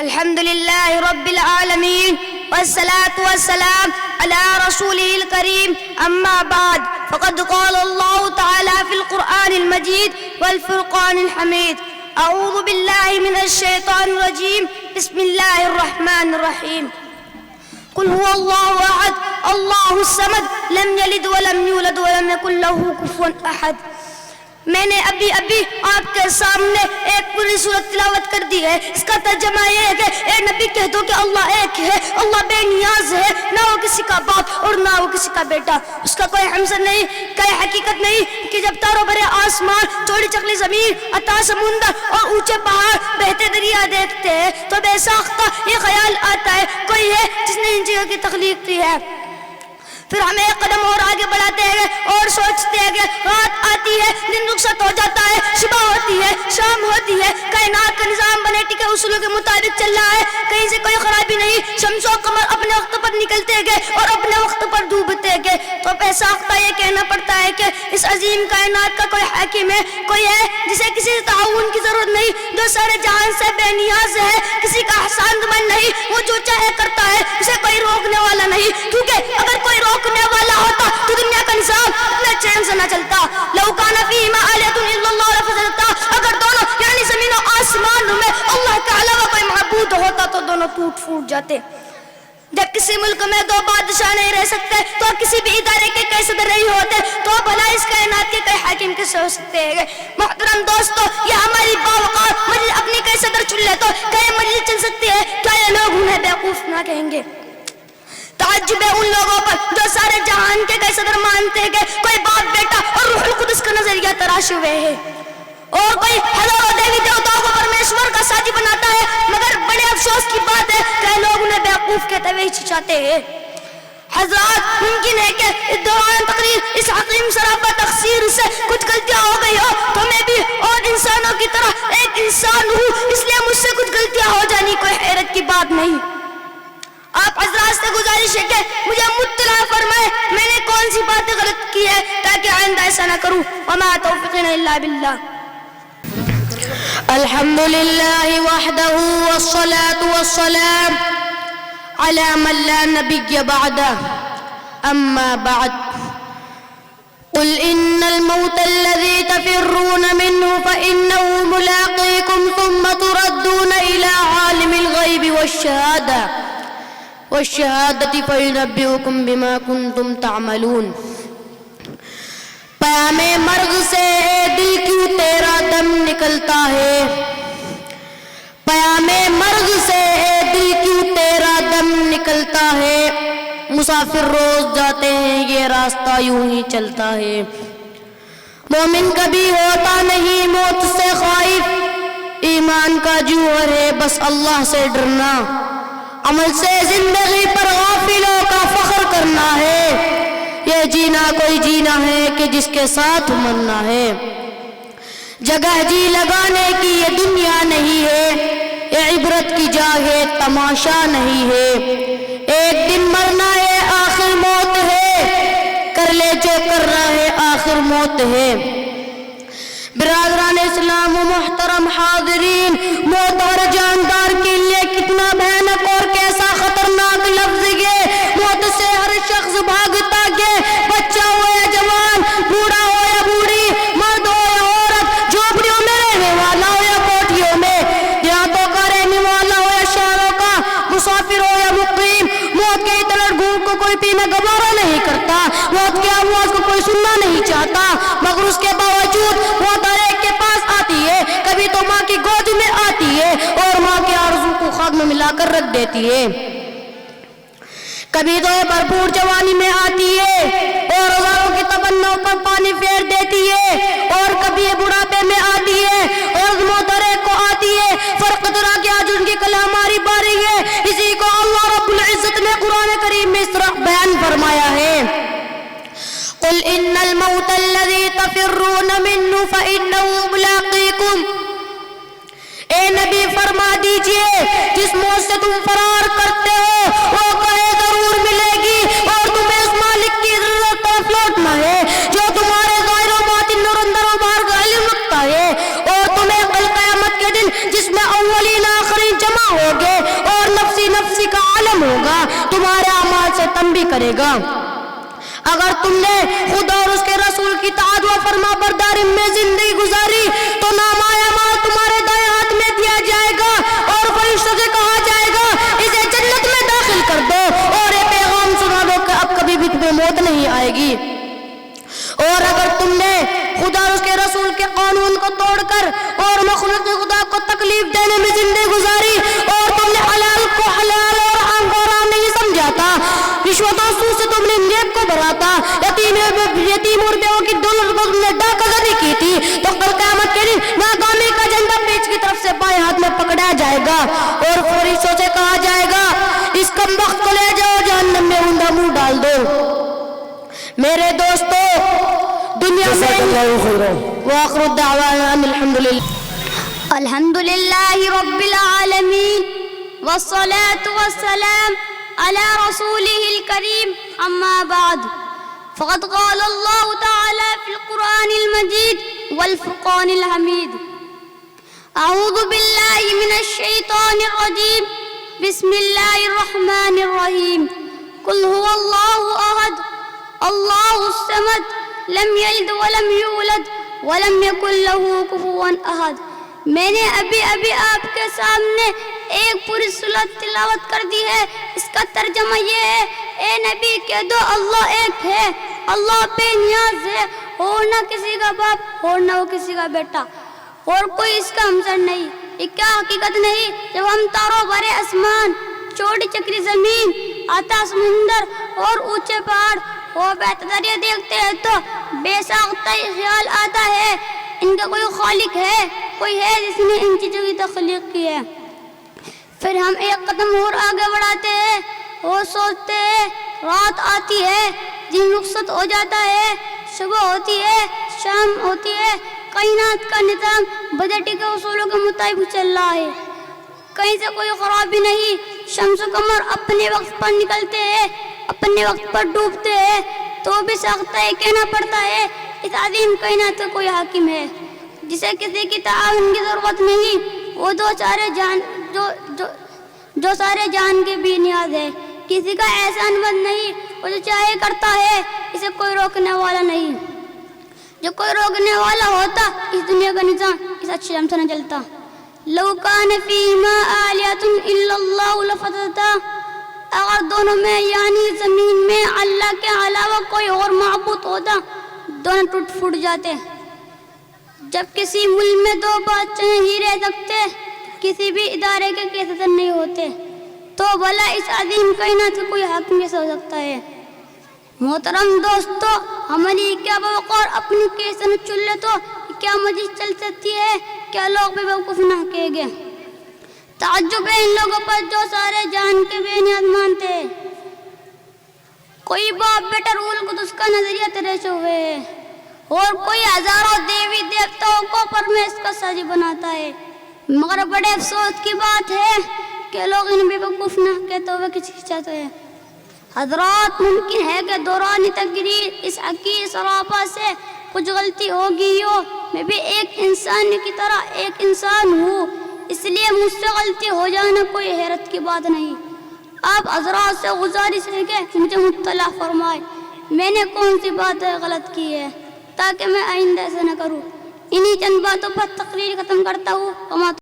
الحمد لله رب العالمين والصلاة والسلام على رسوله الكريم أما بعد فقد قال الله تعالى في القرآن المجيد والفرقان الحميد أعوذ بالله من الشيطان الرجيم بسم الله الرحمن الرحيم قل هو الله أحد الله الصمد لم يلد ولم يولد ولم يكن له كفوا أحد. میں نے ابھی آپ کے سامنے ایک پوری سورت تلاوت کر دی ہے. اس کا ترجمہ یہ ہے کہ اے نبی کہہ دو کہ اللہ ایک ہے, اللہ بے نیاز ہے, نہ وہ کسی کا باپ اور نہ وہ کسی کا بیٹا, اس کا کوئی ہمسر نہیں, کوئی حقیقت نہیں کہ جب تاروں بھرے آسمان, چوڑی چکلی زمین, عطا سمندر اور اونچے پہاڑ, بہتے دریا دیکھتے ہیں تو بے ساختہ یہ خیال آتا ہے کوئی ہے جس نے ان چیزوں کی تخلیق کی ہے. پھر ہمیں ایک قدم اور آگے بڑھاتے ہیں اور سوچتے ہیں کہ رات آتی ہے, دن رخصت ہو جاتا ہے, صبح ہوتی ہے, شام ہوتی ہے, کائنات کا نظام بنے ٹکے اصولوں کے مطابق چل رہا ہے, کہیں سے کوئی خرابی نہیں, شمس و قمر اپنے وقت پر نکلتے گئے اور اپنے وقت پر ڈوبتے گئے. تو پیساختہ یہ کہنا پڑتا ہے کہ اس عظیم کائنات کا کوئی حاکم ہے, کوئی ہے جسے کسی تعاون کی ضرورت نہیں, جو سارے جہان سے بے نیاز ہے, کسی کا احسان مند نہیں, وہ جو چاہے کرتا ہے, اسے کوئی روکنے والا نہیں, کیونکہ اگر کوئی روکنے والا ہوتا تو دنیا کا نظام اتنا چین سے نہ چلتا. لو کان فیہما آلہۃ الا اللہ لفسدتا, اگر دونوں یعنی زمین و آسمان میں اللہ کے علاوہ کوئی معبود ہوتا تو دونوں ٹوٹ پھوٹ جاتے. جب کسی ملک میں دو بادشاہ نہیں رہ سکتے تو کسی بھی ادارے کے کئی صدر نہیں ہوتے, تو بھلا اس کائنات کے کئی حاکم کیسے ہو سکتے ہیں؟ محترم دوستو, یہ ہماری باوقار مجلس اپنی کئی صدر چن لے تو کئی مجلس چل سکتی ہے, کیا یہ لوگ انہیں بیوقوف نہ کہیں گے؟ تعجب ہے ان لوگوں پر جو سارے جہان کے کئی صدر مانتے ہیں کہ کوئی باپ بیٹا اور روح القدس کا نظریہ تراشے ہوئے ہے, اور کوئی ہزاروں دیوی دیوتاؤں کو پرمیشور کا ساتھی بناتا ہے, مگر بڑے افسوس کی بات ہے کہ لوگ انہیں بیوقوف کہتے ہوئے چاہتے ہیں. حضرات, ممکن ہے کہ اس دوران تقریر اس حکیم سراپا تقصیر سے کچھ غلطیاں ہو گئی ہو, تو میں بھی اور انسانوں کی طرح ایک انسان ہوں, اس لیے مجھ سے کچھ غلطیاں ہو جانی کوئی حیرت کی بات نہیں. آپ حضرات سے گزارش ہے کہ مجھے مطلع فرمائے میں نے کون سی باتیں غلط کی ہے تاکہ آئندہ ایسا نہ کروں. وما توفیقنا الا باللہ. الحمد للہ وحدہ والصلاة والسلام على من لا نبي بعده. أما بعد, قل إن الموت الذي تفرون منه فإنه ملاقيكم ثم تردون إلى عالم الغيب والشهادة فينبئكم بما كنتم تعملون. پیام مرگ سے اے دل کیوں تیرا دم نکلتا ہے, پیام مرگ سے اے دل کیوں تیرا دم نکلتا ہے, مسافر روز جاتے ہیں یہ راستہ یوں ہی چلتا ہے. مومن کبھی ہوتا نہیں موت سے خائف, ایمان کا جوہر ہے بس اللہ سے ڈرنا, عمل سے زندگی پر غافلوں کا فخر کرنا ہے, یہ جینا کوئی جینا ہے کہ جس کے ساتھ مرنا ہے. جگہ جی لگانے کی یہ دنیا نہیں ہے, یہ عبرت کی جا ہے تماشا نہیں ہے. ایک دن مرنا ہے آخر موت ہے, کر لے جو کر رہا ہے آخر موت ہے. برادران اسلام و محترم حاضرین, موت ہر جاندار کے لیے کتنا بھیانک اور کیسا خطرناک لفظ ہے. موت سے ہر شخص بھاگتا ہے, بچہ ہو یا جوان, بوڑھا ہو یا بوڑھی, مرد ہو یا عورت, جھوپڑیوں میں رہنے والا ہو یا کوٹھیوں میں, دیہاتوں کا رہنے والا ہو یا شہروں کا, مسافر ہو یا مقیم, موت کے اتلٹ گھونٹ کو کوئی پینا گوارا نہیں کرتا, موت کی آواز کو کوئی سننا نہیں چاہتا, مگر اس کے باوجود موت ہر ایک کے پاس آتی ہے. کبھی تو ماں کی گود میں آتی ہے اور ماں کے آرزو کو خاک میں ملا کر رکھ دیتی ہے, کبھی تو بھرپور جوانی میں آتی ہے اور ہزاروں کی تمناؤں پر پانی پھیر دیتی ہے, اور کبھی یہ بڑھاپے میں آتی ہے اور موت ہر ایک کو آتی ہے. فرق ذرا کہ آج ان کی کل ہماری باری ہے. اسی کو اللہ رب العزت نے قرآن کریم میں اس طرح بیان فرمایا ہے, قل ان الموت الذي تفرون منه فإنه ملاقيكم. اے نبی فرما دیجئے جس موت سے تم فرار کرتے ہو وہ کہے ضرور ملے گی, اور تمہیں اس مالک کی ضرورت طرف لوٹنا ہے جو تمہارے ظاہر و باطن اور اندر و باہر کا علم رکھتا ہے, اور تمہیں کل قیامت کے دن جس میں اولین آخرین جمع ہوگے تمہارے اعمال سے تنبیہ کرے گا۔ اگر تم نے خدا اور اس کے رسول کی اطاعت و فرما برداری میں زندگی گزاری تو نامہ اعمال تمہارے دائیں ہاتھ میں دیا جائے گا اور فرشتوں سے کہا جائے گا اسے جنت میں داخل کر دو اور یہ پیغام سنا دو کہ اب کبھی بھی تمہیں موت نہیں آئے گی۔ اور اگر تم نے خدا اور اس کے رسول کے قانون کو توڑ کر اور مخلوق خدا کو تکلیف دینے میں زندگی گزاری اور تم نے حلال کو حلال اور حرام کو حرام نہیں سمجھا تھا، رشوت اور سود سے تم نے نیب کو بھرا تھا، یتیم اور بیوہ کی دولت کو تم نے ڈاکہ زنی کی تھی، تو کل قیامت کے دن ناکامی کا جھنڈا پیچھے کی طرف سے بائیں ہاتھ میں پکڑا جائے گا اور فرشتوں سے کہا جائے گا اس کمبخت کو لے جاؤ جہنم میں اوندا منہ ڈال دو۔ میرے دوستو، دنیا میں وآخر الدعوانا ان الحمدللہ الحمدللہ رب العالمین والصلاة والسلام على رسوله الكريم اما بعد فقد قال الله تعالى في القرآن المجيد والفرقان الحميد اعوذ باللہ من الشیطان الرجیم بسم اللہ الرحمن الرحیم قل هو اللہ احد اللہ الصمد لم یلد ولم یولد ولم یکن له کفوا احد۔ میں نے ابھی آپ کے سامنے ایک پوری سورت تلاوت کر دی ہے، اس کا ترجمہ یہ ہے اے نبی کہہ دو اللہ ایک ہے، اللہ بے نیاز ہے، اور نہ کسی کا باپ اور نہ وہ کسی کا بیٹا اور کوئی اس کا ہمسر نہیں۔ یہ کیا حقیقت نہیں جب ہم تاروں بھرے آسمان، چوڑی چکری زمین، آتا سمندر اور اونچے پہاڑ اور بہتا دریا دیکھتے ہیں تو بے ساختہ خیال آتا ہے ان کا کوئی خالق ہے، کوئی ہے جس نے ان چیزوں کی تخلیق کی ہے۔ پھر ہم ایک قدم اور آگے بڑھاتے ہیں اور سوچتے ہیں رات آتی ہے، دن رخصت ہو جاتا ہے، صبح ہوتی ہے، شام ہوتی ہے، کائنات کا نظام بدٹی کے اصولوں کے مطابق چل رہا ہے، کہیں سے کوئی خرابی نہیں، شمس و قمر اپنے وقت پر نکلتے ہیں، اپنے وقت پر ڈوبتے ہیں، تو بھی ساختہ یہ کہنا پڑتا ہے اس عظیم کائنات کا کوئی حاکم ہے جسے کسی کی تعاون کی ضرورت نہیں، وہ جو سارے جان کے بھی نیاز ہے، کسی کا احسان مند نہیں، وہ جو چاہے کرتا ہے، اسے کوئی روکنے والا نہیں، جو کوئی روکنے والا ہوتا اس دنیا کا نظام اس اچھے ہم سے نہ چلتا۔ لو کان فیہما آلیۃ الا اللہ لفسدتا، اگر دونوں میں یعنی زمین میں اللہ کے علاوہ کوئی اور معبود ہوتا دونوں ٹوٹ پھوٹ جاتے۔ جب کسی ملک میں دو بادشاہ ہی رہ سکتے، کسی بھی ادارے کے کیسے نہیں ہوتے، تو بھلا اس عظیم کائنات کا کوئی حاکم کیسے ہو سکتا ہے؟ محترم دوستو، ہماری کیا بوقار اپنی کیسے نہ چن لے تو کیا مجلس چل سکتی ہے؟ کیا لوگ بے وقوف نہ کہیں گے؟ تعجب ہے ان لوگوں پر جو سارے جان کے بے نیاز مانتے ہیں۔ کوئی باپ بیٹا رول قدس کا نظریہ تراشے ہوئے ہے اور کوئی ہزاروں دیوی دیوتاؤں کو پرمیش کا ساجی بناتا ہے، مگر بڑے افسوس کی بات ہے کہ لوگ انہیں بے وقوف نہ کہتے ہوئے کھچکچاتے ہیں۔ حضرات، ممکن ہے کہ دوران تقریر اس حقیقی سراپا سے کچھ غلطی ہوگی ہو، میں بھی ایک انسان کی طرح ایک انسان ہوں، اس لیے مجھ سے غلطی ہو جانا کوئی حیرت کی بات نہیں۔ آپ حضرات سے گزارش ہے کہ مجھے مطلع فرمائے میں نے کون سی بات غلط کی ہے تاکہ میں آئندہ ایسا نہ کروں۔ انہی چند باتوں پر تقریر ختم کرتا ہوں۔